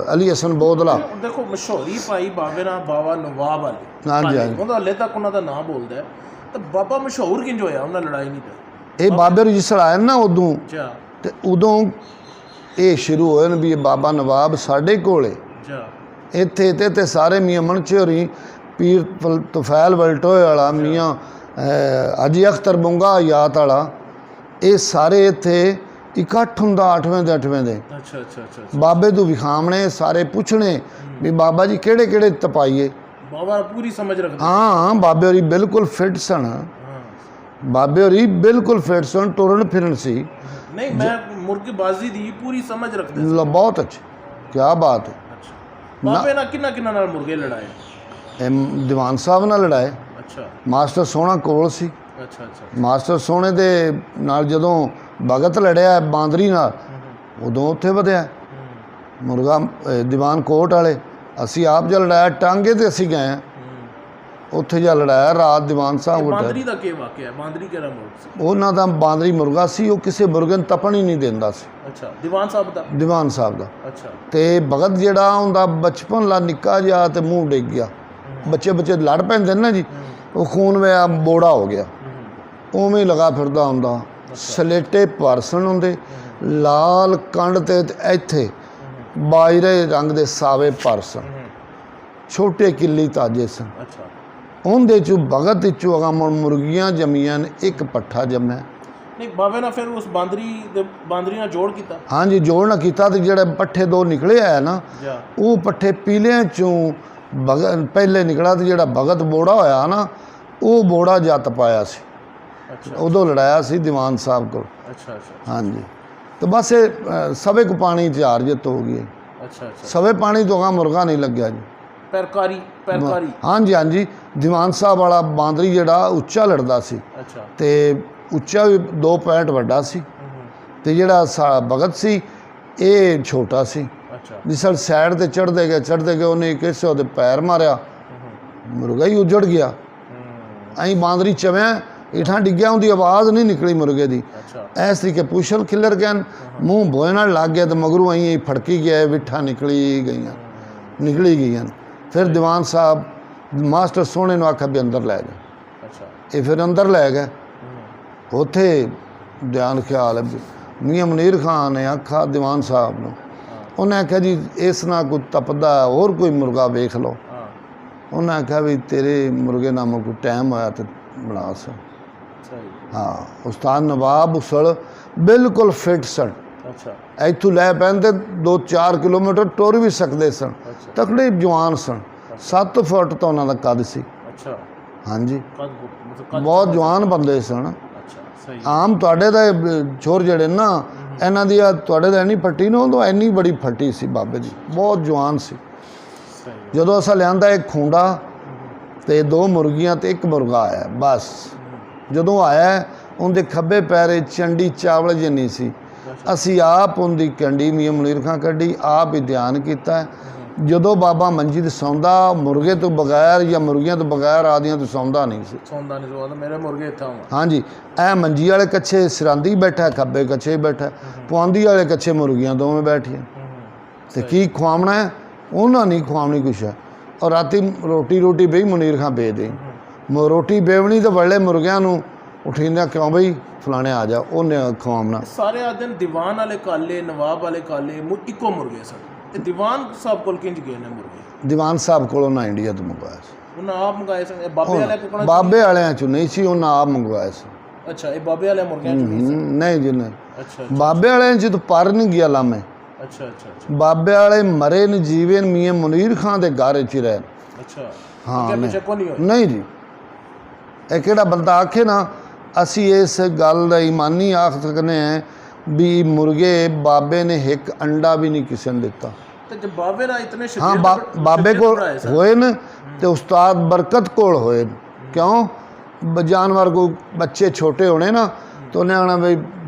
अली हसन बोदला। देखो मशहूरी पाई बाबे ना बाबा नवाब वाले। हाँ जी हाँ जी। ਉਹਦਾ ਹਲੇ ਤੱਕ ਉਹਨਾਂ ਦਾ ਨਾਮ ਬੋਲਦਾ ਹੈ ਤੇ ਬਾਬਾ ਮਸ਼ਹੂਰ ਕਿੰਜ ਹੋਇਆ ਉਹਨਾਂ ਲੜਾਈ ਨਹੀਂ ਤੇ ਇਹ ਬਾਬੇ ਰਜਿਸਟਰ ਆਇਆ ਨਾ ਉਦੋਂ ਅੱਛਾ ਤੇ ਉਦੋਂ ਇਹ ਸ਼ੁਰੂ ਹੋਏ ਨੇ ਵੀ ਇਹ ਬਾਬਾ ਨਵਾਬ ਸਾਡੇ ਕੋਲੇ ਅੱਛਾ ਇੱਥੇ ਤੇ ਸਾਰੇ ਮੀਆਂ ਮਨਚੇ ਹੋਰੀ ਪੀਰ ਤੁਫੈਲ ਵਲਟੋਏ ਵਾਲਾ ਮੀਆਂ ਹਾਜੀ ਅਖਤਰ ਬੁੰਗਾ ਯਾਤ ਵਾਲਾ ਇਹ ਸਾਰੇ ਇੱਥੇ ਇਕੱਠ ਹੁੰਦਾ 8ਵੇਂ ਦੇ ਅੱਛਾ ਅੱਛਾ ਅੱਛਾ ਬਾਬੇ ਤੋਂ ਵਿਖਾਮਣੇ ਸਾਰੇ ਪੁੱਛਣੇ ਵੀ ਬਾਬਾ ਜੀ ਕਿਹੜੇ ਕਿਹੜੇ ਤਪਾਈਏ ਬਾਬਾ ਪੂਰੀ ਸਮਝ ਰੱਖਦਾ ਹਾਂ ਬਾਬੇ ਹੋਰੀ ਬਿਲਕੁਲ ਫਿੱਟ ਸਨ ਬਾਬੇ ਹੋਰੀ ਬਿਲਕੁਲ ਫਿੱਟ ਸਨ ਟੁਰਨ ਫਿਰਨ ਸੀ ਨਹੀਂ ਮੈਂ ਮੁਰਗੇਬਾਜ਼ੀ ਦੀ ਪੂਰੀ ਸਮਝ ਰੱਖਦਾ ਬਹੁਤ ਅੱਛਾ ਕੀ ਬਾਤ ਹੈ ਬਾਬੇ ਨਾਲ ਕਿੰਨਾ ਨਾਲ ਮੁਰਗੇ ਲੜਾਏ ਇਹ ਦੀਵਾਨ ਸਾਹਿਬ ਨਾਲ ਲੜਾਏ ਅੱਛਾ ਮਾਸਟਰ ਸੋਹਣਾ ਕੋਲ ਸੀ ਅੱਛਾ ਅੱਛਾ ਮਾਸਟਰ ਸੋਹਣੇ ਦੇ ਨਾਲ ਜਦੋਂ ਭਗਤ ਲੜਿਆ ਬਾਂਦਰੀ ਨਾਲ ਉਦੋਂ ਉੱਥੇ ਵਧਿਆ ਮੁਰਗਾ ਦੀਵਾਨ ਕੋਟ ਵਾਲੇ ਅਸੀਂ ਆਪ ਜਦ ਲੜਾਇਆ ਟਾਂਗੇ ਤੇ ਅਸੀਂ ਗਏ ਉੱਥੇ ਜਾ ਲੜਾਇਆ ਰਾਤ ਦੀਵਾਨ ਸਾਹਿਬ ਬਾਂਦਰੀ ਦਾ ਕੀ ਵਾਕਿਆ ਬਾਂਦਰੀ ਕਿਹੜਾ ਮੁਰਗਾ ਸੀ ਉਹਨਾਂ ਦਾ ਬਾਂਦਰੀ ਮੁਰਗਾ ਸੀ ਉਹ ਕਿਸੇ ਮੁਰਗੇ ਨੂੰ ਤਪਣ ਹੀ ਨਹੀਂ ਦਿੰਦਾ ਸੀ ਅੱਛਾ ਦੀਵਾਨ ਸਾਹਿਬ ਦਾ ਅੱਛਾ ਤੇ ਭਗਤ ਜਿਹੜਾ ਹੁੰਦਾ ਬਚਪਨ ਲਾ ਨਿੱਕਾ ਜਿਹਾ ਤੇ ਮੂੰਹ ਡਿੱਗ ਗਿਆ ਬੱਚੇ ਲੜ ਪੈਂਦੇ ਨੇ ਨਾ ਜੀ ਉਹ ਖੂਨ ਵਿਆ ਬੋੜਾ ਹੋ ਗਿਆ ਉਵੇਂ ਲਗਾ ਫਿਰਦਾ ਹੁੰਦਾ ਸਲੇਟੇ ਪਰਸਨ ਹੁੰਦੇ ਲਾਲ ਕੰਡ ਤੇ ਇੱਥੇ ਬਾਜਰੇ ਰੰਗ ਦੇ ਸਾਵੇ ਪਰਸਨ ਛੋਟੇ ਕਿੱਲੀ ਤਾਜੇ ਸਨ ਅੱਛਾ ਉਹਦੇ ਚੋਂ ਭਗਤ ਚੋਂ ਅਗਾ ਮੁਰਗੀਆਂ ਜੰਮੀਆਂ ਨੇ ਇੱਕ ਪੱਠਾ ਜੰਮਿਆ ਨਹੀਂ ਬਾਬੇ ਨਾਲ ਫਿਰ ਉਸ ਬਾਂਦਰੀ ਨਾਲ ਜੋੜ ਕੀਤਾ ਹਾਂਜੀ ਜੋੜ ਨਾ ਕੀਤਾ ਤੇ ਜਿਹੜੇ ਪੱਠੇ ਦੋ ਨਿਕਲੇ ਆਇਆ ਨਾ ਉਹ ਪੱਠੇ ਪੀਲਿਆਂ ਚੋਂ ਭਗਤ ਪਹਿਲੇ ਨਿਕਲਾ ਤੇ ਜਿਹੜਾ ਭਗਤ ਬੋੜਾ ਹੋਇਆ ਨਾ ਉਹ ਬੋੜਾ ਜੱਤ ਪਾਇਆ ਸੀ ਉਦੋਂ ਲੜਾਇਆ ਸੀ ਦੀਵਾਨ ਸਾਹਿਬ ਕੋਲ ਅੱਛਾ ਅੱਛਾ ਹਾਂਜੀ ਤੇ ਬਸ ਇਹ ਸਵੇ ਕੋ ਪਾਣੀ 'ਚ ਹਾਰ ਜਿੱਤ ਹੋ ਗਈ ਅੱਛਾ ਅੱਛਾ ਸਵੇ ਪਾਣੀ ਤੋਂ ਅਗਾ ਮੁਰਗਾ ਨਹੀਂ ਲੱਗਿਆ ਜੀ ਪੈਰਕਾਰੀ ਹਾਂਜੀ ਹਾਂਜੀ ਦੀਵਾਨ ਸਾਹਿਬ ਵਾਲਾ ਬਾਂਦਰੀ ਜਿਹੜਾ ਉੱਚਾ ਲੜਦਾ ਸੀ ਅੱਛਾ ਤੇ ਉੱਚਾ ਵੀ 2 ਪੁਆਇੰਟ ਵੱਡਾ ਸੀ ਤੇ ਜਿਹੜਾ ਭਗਤ ਸੀ ਇਹ ਛੋਟਾ ਸੀ ਅੱਛਾ ਜਿਸ ਸਾਈਡ ਤੇ ਚੜ੍ਹਦੇ ਗਏ ਉਹਨੇ ਕਿਸੇ ਉਹਦੇ ਪੈਰ ਮਾਰਿਆ ਮੁਰਗਾ ਹੀ ਉਜੜ ਗਿਆ ਐਂ ਬਾਂਦਰੀ ਚਵਿਆ ਇਠਾਂ ਡਿੱਗਿਆ ਉਹਦੀ ਆਵਾਜ਼ ਨਹੀਂ ਨਿਕਲੀ ਮੁਰਗੇ ਦੀ ਇਸ ਤਰੀਕੇ ਪੁੱਛਲ ਖਿੱਲਰ ਗਏ ਮੂੰਹ ਬੋਏ ਨਾਲ ਲੱਗ ਗਿਆ ਤੇ ਮਗਰੋਂ ਐਂ ਫੜਕੀ ਗਿਆ ਵਿਠਾ ਨਿਕਲੀ ਗਈਆਂ ਫਿਰ ਦੀਵਾਨ ਸਾਹਿਬ ਮਾਸਟਰ ਸੋਹਣੇ ਨੂੰ ਆਖਿਆ ਵੀ ਅੰਦਰ ਲੈ ਜਾ ਇਹ ਫਿਰ ਅੰਦਰ ਲੈ ਗਏ ਉੱਥੇ ਧਿਆਨ ਖਿਆਲ ਮੀਆਂ ਮਨੀਰ ਖਾਨ ਨੇ ਆਖਿਆ ਦੀਵਾਨ ਸਾਹਿਬ ਨੂੰ ਉਹਨੇ ਆਖਿਆ ਜੀ ਇਸ ਨਾਲ ਕੋਈ ਤਪਦਾ ਹੋਰ ਕੋਈ ਮੁਰਗਾ ਵੇਖ ਲਓ ਉਹਨੇ ਆਖਿਆ ਵੀ ਤੇਰੇ ਮੁਰਗੇ ਨਾਲੋਂ ਕੋਈ ਟਾਈਮ ਹੋਇਆ ਤੇ ਬਣਾ ਸੋ ਹਾਂ ਉਸਤਾਦ ਨਵਾਬ ਉਸਲ ਬਿਲਕੁਲ ਫਿੱਟ ਸਨ ਅੱਛਾ ਇੱਥੋਂ ਲੈ ਪੈਂਦੇ 2-4 ਕਿਲੋਮੀਟਰ ਟੁਰ ਵੀ ਸਕਦੇ ਸਨ ਤਕੜੇ ਜਵਾਨ ਸਨ 7 ਫੁੱਟ ਤਾਂ ਉਹਨਾਂ ਦਾ ਕੱਦ ਸੀ ਅੱਛਾ ਹਾਂਜੀ ਬਹੁਤ ਜਵਾਨ ਬੰਦੇ ਸਨ ਆਮ ਤੁਹਾਡੇ ਦਾ ਛੋਰ ਜਿਹੜੇ ਨਾ ਇਹਨਾਂ ਦੀ ਤੁਹਾਡੇ ਦਾ ਇੰਨੀ ਫੱਟੀ ਨਾ ਉਦੋਂ ਇੰਨੀ ਬੜੀ ਫੱਟੀ ਸੀ ਬਾਬੇ ਦੀ ਬਹੁਤ ਜਵਾਨ ਸੀ ਜਦੋਂ ਅਸਾਂ ਲਿਆਂਦਾ ਇੱਕ ਖੂੰਡਾ ਤੇ 2 ਮੁਰਗੀਆਂ ਤੇ 1 ਮੁਰਗਾ ਆਇਆ ਬਸ ਜਦੋਂ ਆਇਆ ਉਹਦੇ ਖੱਬੇ ਪੈਰੇ ਚੰਡੀ ਚਾਵਲ ਜਿੰਨੀ ਸੀ ਅਸੀਂ ਆਪ ਉਹਦੀ ਕੰਡੀ ਮੀਆਂ ਮਨੀਰ ਖਾਂ ਕੱਢੀ ਆਪ ਹੀ ਧਿਆਨ ਕੀਤਾ ਜਦੋਂ ਬਾਬਾ ਮੰਜੀ ਤੇ ਸੌਂਦਾ ਮੁਰਗੇ ਤੋਂ ਬਗੈਰ ਜਾਂ ਮੁਰਗੀਆਂ ਤੋਂ ਬਗੈਰ ਆਦੀਆਂ ਤੋਂ ਸੌਂਦਾ ਨਹੀਂ ਸੀ ਮੇਰੇ ਮੁਰਗੇ ਇੱਥੇ ਹਾਂਜੀ ਇਹ ਮੰਜੀ ਵਾਲੇ ਕੱਛੇ ਸਿਰਾਂਦੀ ਬੈਠਾ ਖੱਬੇ ਕੱਛੇ ਬੈਠਾ ਪੁਆਂਦੀ ਵਾਲੇ ਕੱਛੇ ਮੁਰਗੀਆਂ ਦੋਵੇਂ ਬੈਠੀਆਂ ਤੇ ਕੀ ਖਵਾਉਣਾ ਹੈ ਉਹਨਾਂ ਨਹੀਂ ਖਵਾਉਣੀ ਕੁਛ ਹੈ ਔਰ ਰਾਤੀ ਰੋਟੀ ਬਈ ਮਨੀਰ ਖਾਂ ਵੇ ਦੇ ਰੋਟੀ ਬੇਵਣੀ ਤੇ ਵੱਲੇ ਮੁਰਗਿਆਂ ਨੂੰ ਉਠੀਂਦਾ ਕਿਉਂ ਬਈ ਫਲਾਣੇ ਆ ਜਾ ਉਹਨੇ ਖਵਾਉਣਾ ਸਾਰੇ ਆ ਦਿਨ ਦੀਵਾਨ ਵਾਲੇ ਕਾਲੇ ਨਵਾਬ ਵਾਲੇ ਕਾਲੇ ਇੱਕੋ ਮੁਰਗੇ ਸਨ ਤੇ ਦੀਵਾਨ ਸਾਹਿਬ ਕੋਲ ਕਿੰਜ ਗਏ ਨੇ ਮੁਰਗੇ ਦੀਵਾਨ ਸਾਹਿਬ ਕੋਲੋਂ ਨਾ ਇੰਡੀਆ ਤੋਂ ਮੰਗਵਾਇਆ ਸੀ ਉਹਨਾਂ ਆਪ ਮੰਗਾਏ ਸਨ ਬਾਬੇ ਵਾਲਿਆਂ ਚੋਂ ਨਹੀਂ ਸੀ ਉਹਨਾਂ ਆਪ ਮੰਗਵਾਇਆ ਸੀ ਅੱਛਾ ਇਹ ਬਾਬੇ ਵਾਲੇ ਮੁਰਗਿਆਂ ਚੋਂ ਨਹੀਂ ਜੀ ਨਹੀਂ ਅੱਛਾ ਬਾਬੇ ਵਾਲਿਆਂ ਚ ਤਾਂ ਪਰ ਨਹੀਂ ਗਿਆ ਲਾਮੇ ਅੱਛਾ ਬਾਬੇ ਵਾਲੇ ਮਰੇ ਨੇ ਜੀਵੇ ਮੀਆਂ ਮਨੀਰ ਖਾਂ ਦੇ ਘਰ ਚ ਰਹੇ ਅੱਛਾ ਹਾਂ ਨਹੀਂ ਜੀ ਇਹ ਕਿਹੜਾ ਬੰਦਾ ਆਖੇ ਨਾ ਅਸੀਂ ਇਸ ਗੱਲ ਦਾ ਇਮਾਨੀ ਆਖ ਸਕਨੇ ਹਾਂ ਵੀ ਮੁਰਗੇ ਬਾਬੇ ਨੇ ਇੱਕ ਅੰਡਾ ਵੀ ਨਹੀਂ ਕਿਸੇ ਨੂੰ ਦਿੱਤਾ ਤੇ ਜੇ ਬਾਬੇ ਨਾਲ ਇਤਨੇ ਹਾਂ ਬਾਬੇ ਕੋਲ ਹੋਏ ਨੇ ਤੇ ਉਸਤਾਦ ਬਰਕਤ ਕੋਲ ਹੋਏ ਕਿਉਂ ਜਾਨਵਰ ਕੋ ਬੱਚੇ ਛੋਟੇ ਹੋਣੇ ਨਾ ਤਾਂ ਉਹਨੇ ਆਣਾ ਬਈ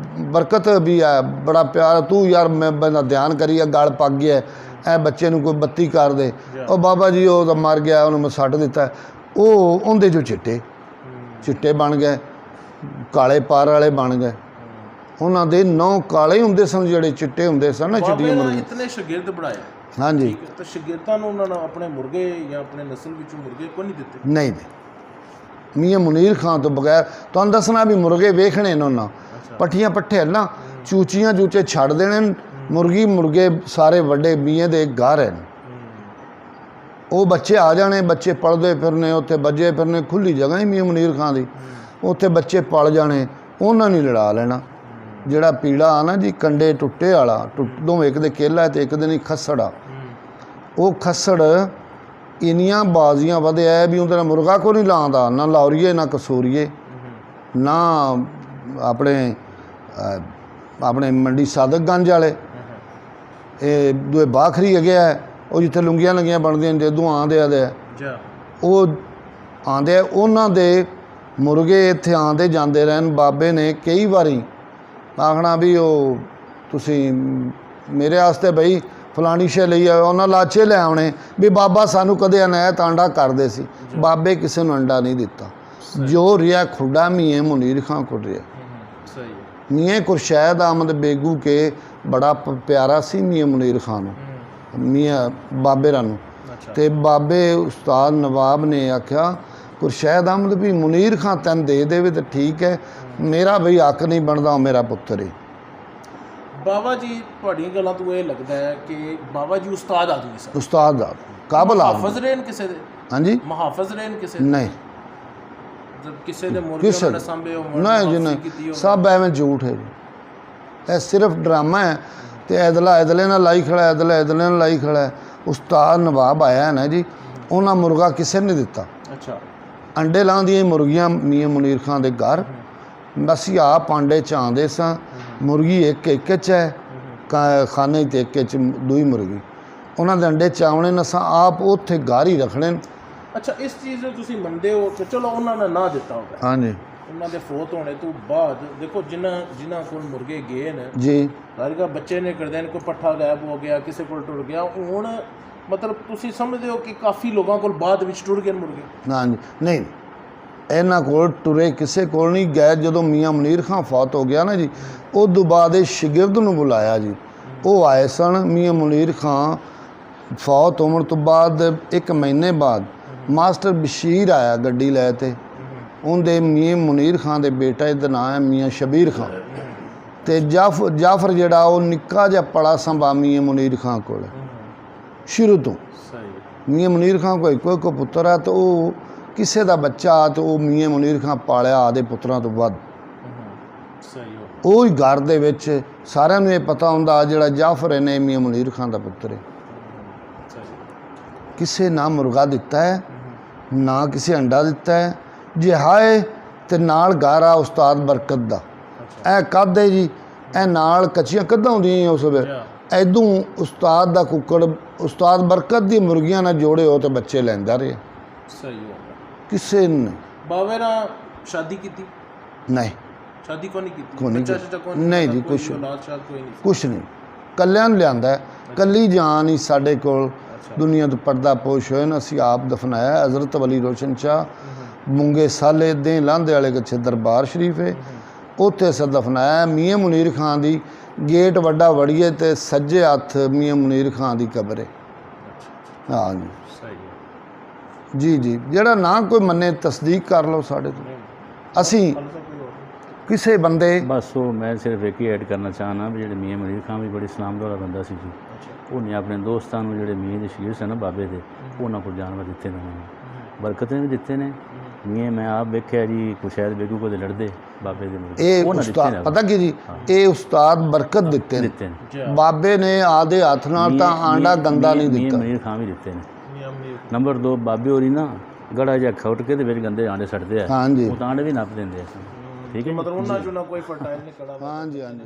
ਬਰਕਤ ਵੀ ਆ ਬੜਾ ਪਿਆਰ ਤੂੰ ਯਾਰ ਮੈਂ ਬੰਦਾ ਧਿਆਨ ਕਰੀਏ ਗਲ ਪੱਕ ਗਿਆ ਇਹ ਬੱਚੇ ਨੂੰ ਕੋਈ ਬੱਤੀ ਕਰ ਦੇ ਉਹ ਬਾਬਾ ਜੀ ਉਹ ਤਾਂ ਮਰ ਗਿਆ ਉਹਨੂੰ ਮੈਂ ਛੱਡ ਦਿੱਤਾ ਉਹ ਉਹਦੇ ਜੋ ਚਿੱਟੇ ਬਣ ਗਏ ਕਾਲੇ ਪਾਰ ਵਾਲੇ ਬਣ ਗਏ ਉਹਨਾਂ ਦੇ 9 ਕਾਲੇ ਹੁੰਦੇ ਸਨ ਜਿਹੜੇ ਚਿੱਟੇ ਹੁੰਦੇ ਸਨ ਨਾ ਚਿੱਟੀਆਂ ਮੁਰਗੀਆਂ ਇਤਨੇ ਸ਼ਾਗਿਰਦ ਬਣਾਏ ਹਾਂਜੀ ਠੀਕ ਹੈ, ਤਾਂ ਸ਼ਾਗਿਰਦਾਂ ਨੂੰ ਉਹਨਾਂ ਨੇ ਆਪਣੇ ਮੁਰਗੇ ਜਾਂ ਆਪਣੇ ਨਸਲ ਵਿੱਚੋਂ ਮੁਰਗੇ ਕੋਈ ਨਹੀਂ ਦਿੱਤੇ? ਨਹੀਂ ਦੇ ਮੀਆਂ ਮੁਨੀਰ ਖਾਨ ਤੋਂ ਬਗੈਰ ਤੁਹਾਨੂੰ ਦੱਸਣਾ ਵੀ ਮੁਰਗੇ ਵੇਖਣੇ ਨੇ ਉਹਨਾਂ ਪੱਠੀਆਂ ਪੱਠੇ ਨਾ ਚੂਚੀਆਂ ਚੂਚੇ ਛੱਡ ਦੇਣੇ ਨੇ, ਮੁਰਗੀ ਮੁਰਗੇ ਸਾਰੇ ਵੱਡੇ ਮੀਆਂ ਦੇ ਘਰ ਹੈ। ਉਹ ਬੱਚੇ ਆ ਜਾਣੇ, ਬੱਚੇ ਪਲਦੇ ਫਿਰਨੇ ਉੱਥੇ, ਵੱਜੇ ਫਿਰਨੇ, ਖੁੱਲੀ ਜਗ੍ਹਾ ਹੀ ਮੀਆਂ ਮੁਨੀਰ ਖਾਨ ਦੀ, ਉੱਥੇ ਬੱਚੇ ਪਲ ਜਾਣੇ, ਉਹਨਾਂ ਨੇ ਲੜਾ ਲੈਣਾ। ਜਿਹੜਾ ਪੀਲਾ ਆ ਨਾ ਜੀ ਕੰਡੇ ਟੁੱਟੇ ਵਾਲਾ, ਦੋਵੇਂ ਇੱਕ ਦੇ ਕੇਲਾ ਤੇ ਇੱਕ ਦੇ ਨਹੀਂ ਖੱਸੜ ਆ, ਉਹ ਖੱਸੜ ਇੰਨੀਆਂ ਬਾਜ਼ੀਆਂ ਵਧਿਆ ਵੀ ਉਹਦੇ ਨਾਲ ਮੁਰਗਾ ਕੋ ਨਹੀਂ ਲਾਉਂਦਾ, ਨਾ ਲੌਰੀਏ ਨਾ ਕਸੂਰੀਏ, ਨਾ ਆਪਣੇ ਮੰਡੀ ਸਾਦਕਗੰਜ ਵਾਲੇ, ਇਹ ਦੂਏ ਬਾਖਰੀ ਹੈਗੇ ਆ, ਉਹ ਜਿੱਥੇ ਲੁੰਗੀਆਂ ਲੰਗੀਆਂ ਬਣਦੀਆਂ ਜਦੋਂ ਆਉਂਦੇ ਆ ਉਹ ਆਉਂਦੇ ਆ, ਉਹਨਾਂ ਦੇ ਮੁਰਗੇ ਇੱਥੇ ਆਉਂਦੇ ਜਾਂਦੇ ਰਹਿਣ। ਬਾਬੇ ਨੇ ਕਈ ਵਾਰੀ ਆਖਣਾ ਵੀ ਉਹ ਤੁਸੀਂ ਮੇਰੇ ਵਾਸਤੇ ਬਈ ਫਲਾਣੀ ਸ਼ੈ ਲਈ ਆਏ, ਉਹਨਾਂ ਲਾਚੇ ਲੈ ਆਉਣੇ ਵੀ ਬਾਬਾ ਸਾਨੂੰ ਕਦੇ ਅਨਾਇਤ ਆਂਡਾ ਕਰਦੇ ਸੀ। ਬਾਬੇ ਕਿਸੇ ਨੂੰ ਅੰਡਾ ਨਹੀਂ ਦਿੱਤਾ। ਜੋ ਰਿਹਾ ਖੁੱਡਾ ਮੀਆਂ ਮੁਨੀਰ ਖਾਂ ਕੋਲ ਰਿਹਾ। ਮੀਆਂ ਖੁਰਸ਼ੈਦ ਅਹਿਮਦ ਬੇਗੂ ਕੇ ਬੜਾ ਪਿਆਰਾ ਸੀ ਮੀਆਂ ਮੁਨੀਰ ਖਾਨ ਨੂੰ, ਮੀਆਂ ਬਾਬੇ ਰਾਂ ਨੂੰ। ਤੇ ਬਾਬੇ ਉਸਤਾਦ ਨਵਾਬ ਨੇ ਆਖਿਆ ਖੁਰਸ਼ੈਦ ਅਹਿਮਦ ਵੀ ਮੁਨੀਰ ਖਾਂ ਤੈਨੂੰ ਦੇ ਦੇਵੇ ਤਾਂ ਠੀਕ ਹੈ, ਮੇਰਾ ਬਈ ਹੱਕ ਨਹੀਂ ਬਣਦਾ, ਉਹ ਮੇਰਾ ਪੁੱਤਰ ਹੈ। ਬਾਬਾ ਜੀ ਤੁਹਾਡੀਆਂ ਗੱਲਾਂ ਤੋਂ ਇਹ ਲੱਗਦਾ ਹੈ ਕਿ ਬਾਬਾ ਜੀ ਉਸਤਾਦ ਆਦਮੀ ਸਨ, ਉਸਤਾਦ ਦਾ ਕਾਬਲ ਆਦਮੀ। ਮੁਹਾਫਿਜ਼ ਰਹਿਣ ਕਿਸੇ ਦੇ? ਹਾਂਜੀ ਮੁਹਾਫਿਜ਼ ਰਹਿਣ ਕਿਸੇ ਦੇ? ਨਹੀਂ ਜਦ ਕਿਸੇ ਦੇ ਮੁਰਗੇ ਉਹਨਾਂ ਨੇ ਸਾਂਭੇ ਹੋਣ, ਨਹੀਂ ਜੀ ਨਹੀਂ, ਸਭ ਐਵੇਂ ਝੂਠ ਹੈ ਜੀ। ਇਹ ਸਿਰਫ ਡਰਾਮਾ ਹੈ ਤੇ ਐਦਲੇ ਨਾਲ ਲਾਈ ਖੜਾ, ਐਦਲੇ ਨਾਲ ਲਾਈ ਖੜਾ। ਉਸਤਾਦ ਨਵਾਬ ਆਇਆ ਨਾ ਜੀ, ਉਹਨਾਂ ਮੁਰਗਾ ਕਿਸੇ ਨੇ ਦਿੱਤਾ। ਅੱਛਾ। ਅੰਡੇ ਲਾਉਂਦੀਆਂ ਮੁਰਗੀਆਂ ਮੀਆਂ ਮੁਨੀਰ ਖਾਨ ਦੇ ਘਰ, ਅਸੀਂ ਆਪ ਪਾਂਡੇ ਚ ਆਉਂਦੇ ਸਾਂ। ਮੁਰਗੀ ਇੱਕ 'ਚ ਹੈ, ਖਾਨੇ 'ਤੇ ਇੱਕ 'ਚ ਦੂਈ ਮੁਰਗੀ, ਉਹਨਾਂ ਦੇ ਅੰਡੇ ਚਾਵਣੇ ਨੇ, ਅਸਾਂ ਆਪ ਉੱਥੇ ਘਰ ਹੀ ਰੱਖਣੇ। ਅੱਛਾ, ਇਸ ਚੀਜ਼ ਨੂੰ ਤੁਸੀਂ ਮੰਨਦੇ ਹੋ ਕਿ ਚਲੋ ਉਹਨਾਂ ਨੇ ਨਾ ਦਿੱਤਾ ਹੋਗਾ? ਹਾਂਜੀ। ਉਹਨਾਂ ਦੇ ਫੌਤ ਹੋਣੇ ਤੋਂ ਬਾਅਦ ਦੇਖੋ ਜਿਨ੍ਹਾਂ ਕੋਲ ਮੁਰਗੇ ਗਏ ਨੇ ਜੀ, ਰਾਜਾ ਬੱਚੇ ਨੇ ਕਰਦੇ ਨੇ, ਕੋਈ ਪੱਠਾ ਗਾਇਬ ਹੋ ਗਿਆ, ਕਿਸੇ ਕੋਲ ਟੁੱਟ ਗਿਆ, ਹੁਣ ਮਤਲਬ ਤੁਸੀਂ ਸਮਝਦੇ ਹੋ ਕਿ ਕਾਫੀ ਲੋਕਾਂ ਕੋਲ ਬਾਅਦ ਵਿੱਚ ਟੁੱਟ ਗਏ ਮੁਰਗੇ? ਹਾਂਜੀ ਨਹੀਂ, ਇਹਨਾਂ ਕੋਲ ਟੁਰੇ ਕਿਸੇ ਕੋਲ ਨਹੀਂ ਗਏ। ਜਦੋਂ ਮੀਆਂ ਮੁਨੀਰ ਖਾਂ ਫੌਤ ਹੋ ਗਿਆ ਨਾ ਜੀ, ਉਸ ਤੋਂ ਬਾਅਦ ਇਹ ਸ਼ਾਗਿਰਦ ਨੂੰ ਬੁਲਾਇਆ ਜੀ, ਉਹ ਆਏ ਸਨ। ਮੀਆਂ ਮੁਨੀਰ ਖਾਂ ਫੌਤ ਹੋਣ ਤੋਂ ਬਾਅਦ 1 ਮਹੀਨੇ ਬਾਅਦ ਮਾਸਟਰ ਬਸ਼ੀਰ ਆਇਆ ਗੱਡੀ ਲੈ ਤੇ, ਉਹਦੇ ਮੀਆਂ ਮੁਨੀਰ ਖਾਂ ਦੇ ਬੇਟਾ ਦਾ ਨਾਂ ਹੈ ਮੀਆਂ ਸ਼ਬੀਰ ਖਾਂ, ਤੇ ਜਾਫਰ ਜਿਹੜਾ ਉਹ ਨਿੱਕਾ ਜਿਹਾ ਪੜਾ ਸੰਭਾ ਮੀਆਂ ਮੁਨੀਰ ਖਾਂ ਕੋਲ ਸ਼ੁਰੂ ਤੋਂ। ਮੀਆਂ ਮੁਨੀਰ ਖਾਂ ਕੋਈ ਇੱਕੋ ਪੁੱਤਰ ਆ, ਤੇ ਉਹ ਕਿਸੇ ਦਾ ਬੱਚਾ ਤੇ ਉਹ ਮੀਆਂ ਮੁਨੀਰ ਖਾਂ ਪਾਲਿਆ ਆਦੇ ਪੁੱਤਰਾਂ ਤੋਂ ਵੱਧ। ਉਹ ਹੀ ਘਰ ਦੇ ਵਿੱਚ ਸਾਰਿਆਂ ਨੂੰ ਇਹ ਪਤਾ ਹੁੰਦਾ ਜਿਹੜਾ ਜਾਫਰ ਹੈ ਨੇ ਮੀਆਂ ਮੁਨੀਰ ਖਾਂ ਦਾ ਪੁੱਤਰ ਹੈ। ਕਿਸੇ ਨਾ ਮੁਰਗਾ ਦਿੱਤਾ ਹੈ, ਨਾ ਕਿਸੇ ਅੰਡਾ ਦਿੱਤਾ ਹੈ। ਜੇ ਹਾਏ ਤੇ ਨਾਲ ਗਾਰਾ ਉਸਤਾਦ ਬਰਕਤ ਦਾ ਇਹ ਕੱਦ ਹੈ ਜੀ, ਇਹ ਨਾਲ ਕੱਚੀਆਂ ਕੱਦਾਂ ਹੁੰਦੀਆਂ ਉਸ ਵੇਲੇ, ਐਦੋਂ ਉਸਤਾਦ ਦਾ ਕੁੱਕੜ ਉਸਤਾਦ ਬਰਕਤ ਦੀ ਮੁਰਗੀਆਂ ਨਾਲ ਜੋੜੇ ਹੋ ਤੇ ਬੱਚੇ ਲੈਂਦਾ ਰਿਹਾ। ਸਹੀ ਹੋ। ਕਿਸੇ ਨੇ ਬਾਵੇ ਨਾਲ ਸ਼ਾਦੀ ਕੀਤੀ? ਨਹੀਂ, ਸ਼ਾਦੀ ਕੋਈ ਨਹੀਂ ਕੀਤੀ? ਨਹੀਂ ਜੀ, ਕੁਛ ਨਹੀਂ, ਕੱਲਿਆਂ ਨੂੰ ਲਿਆਂਦਾ। ਕੱਲੀ ਜਾਨ ਹੀ ਸਾਡੇ ਕੋਲ ਦੁਨੀਆ ਤੋਂ ਪਰਦਾ ਪੋਸ਼ ਹੋਏ ਨਾ, ਅਸੀਂ ਆਪ ਦਫਨਾਇਆ। ਹਜ਼ਰਤ ਵਲੀ ਰੋਸ਼ਨ ਸ਼ਾਹ ਮੁੰਗੇ ਸਾਲੇ ਦੇ ਲਾਂਦੇ ਵਾਲੇ ਕੱਛੇ ਦਰਬਾਰ ਸ਼ਰੀਫ ਹੈ, ਉੱਥੇ ਅਸਾਂ ਦਫਨਾਇਆ। ਮੀਆਂ ਮੁਨੀਰ ਖਾਨ ਦੀ ਗੇਟ ਵੱਡਾ ਵੜੀਏ ਤੇ ਸੱਜੇ ਹੱਥ ਮੀਆਂ ਮੁਨੀਰ ਖਾਨ ਦੀ ਕਬਰ ਹੈ। ਹਾਂ ਜੀ, ਜੀ ਜੀ, ਜਿਹੜਾ ਨਾ ਕੋਈ ਮੰਨੇ ਤਸਦੀਕ ਕਰ ਲਓ ਸਾਡੇ ਤੋਂ। ਅਸੀਂ ਕਿਸੇ ਬੰਦੇ ਬਸ ਉਹ ਮੈਂ ਸਿਰਫ ਇੱਕ ਹੀ ਐਡ ਕਰਨਾ ਚਾਹਨਾ ਵੀ ਜਿਹੜੇ ਮੀਆਂ ਮੁਨੀਰ ਖਾਨ ਵੀ ਬੜੀ ਇਸਲਾਮ ਵਾਲਾ ਬੰਦਾ ਸੀ ਜੀ। ਉਹਨੇ ਆਪਣੇ ਦੋਸਤਾਂ ਨੂੰ ਜਿਹੜੇ ਮੀਆਂ ਦੇ ਸ਼ਗੀਰ ਸਨ ਨਾ ਬਾਬੇ ਦੇ, ਉਹਨਾਂ ਕੋਲ ਜਾਨਵਰ ਦਿੱਤੇ ਨੇ, ਬਰਕਤਾਂ ਵੀ ਦਿੱਤੇ ਨੇ। ਮੀਆਂ ਮੈਂ ਆਪ ਵੇਖਿਆ ਜੀ ਖੁਰਸ਼ੈਦ ਬੇਗੂ ਕੋਲ ਲੜਦੇ ਬਾਬੇ ਦੇ ਮੁਰਗੇ, ਇਹ ਉਸਤਾਦ ਪਤਾ ਕੀ ਜੀ, ਇਹ ਉਸਤਾਦ ਬਰਕਤ ਦਿੱਤੇ ਨੇ ਬਾਬੇ ਨੇ ਆਦੇ ਹੱਥ ਨਾਲ, ਤਾਂ ਆਂਡਾ ਗੰਦਾ ਨਹੀਂ ਦਿੱਤਾ। ਮੀਆਂ ਮੁਨੀਰ ਖਾਨ ਵੀ ਦਿੱਤੇ ਨੇ। ਨੰਬਰ 2 ਬਾਬੇ ਹੋਰੀ ਨਾ ਗੜਾ ਜਿਹਾ ਖੁੱਟ ਕੇ ਦੇ ਵਿੱਚ ਗੰਦੇ ਆਂਡੇ ਛੱਡਦੇ ਆ। ਹਾਂਜੀ, ਉਹ ਤਾਂ ਆਂਡੇ ਵੀ ਨੱਪ ਦਿੰਦੇ ਆ। ਠੀਕ ਹੈ, ਮਤਲਬ ਉਹਨਾਂ ਚੋਂ ਨਾ ਕੋਈ ਫਰਟਾਈਲ ਨਹੀਂ ਕੜਾ। ਹਾਂਜੀ ਹਾਂਜੀ।